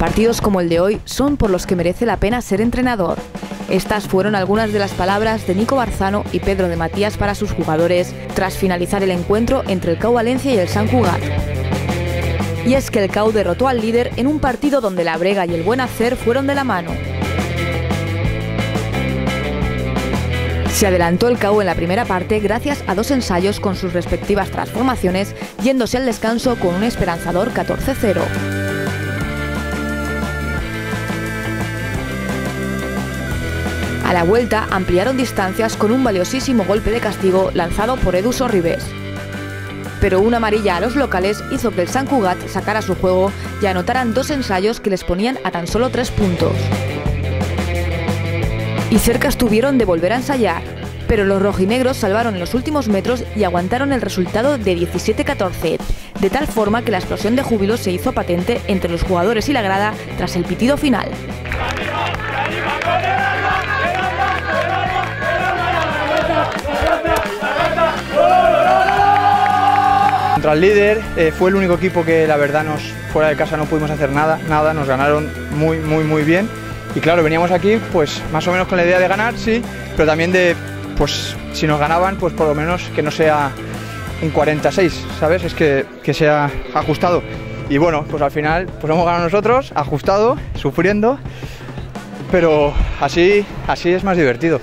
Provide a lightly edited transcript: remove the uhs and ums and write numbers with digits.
Partidos como el de hoy son por los que merece la pena ser entrenador. Estas fueron algunas de las palabras de Nico Barzano y Pedro de Matías para sus jugadores tras finalizar el encuentro entre el CAU Valencia y el Sant Cugat. Y es que el CAU derrotó al líder en un partido donde la brega y el buen hacer fueron de la mano. Se adelantó el CAU en la primera parte gracias a 2 ensayos con sus respectivas transformaciones, yéndose al descanso con un esperanzador 14-0. A la vuelta ampliaron distancias con un valiosísimo golpe de castigo lanzado por Edu Sorribes. Pero una amarilla a los locales hizo que el Sant Cugat sacara su juego y anotaran 2 ensayos que les ponían a tan solo 3 puntos. Y cerca estuvieron de volver a ensayar, pero los rojinegros salvaron en los últimos metros y aguantaron el resultado de 17-14, de tal forma que la explosión de júbilo se hizo patente entre los jugadores y la grada tras el pitido final. Contra el líder fue el único equipo que la verdad fuera de casa no pudimos hacer nada, nos ganaron muy bien y claro, veníamos aquí pues más o menos con la idea de ganar, sí, pero también de, pues si nos ganaban, pues por lo menos que no sea un 46, ¿sabes? Es que sea ajustado y bueno, pues al final pues hemos ganado nosotros, ajustado, sufriendo, pero así es más divertido.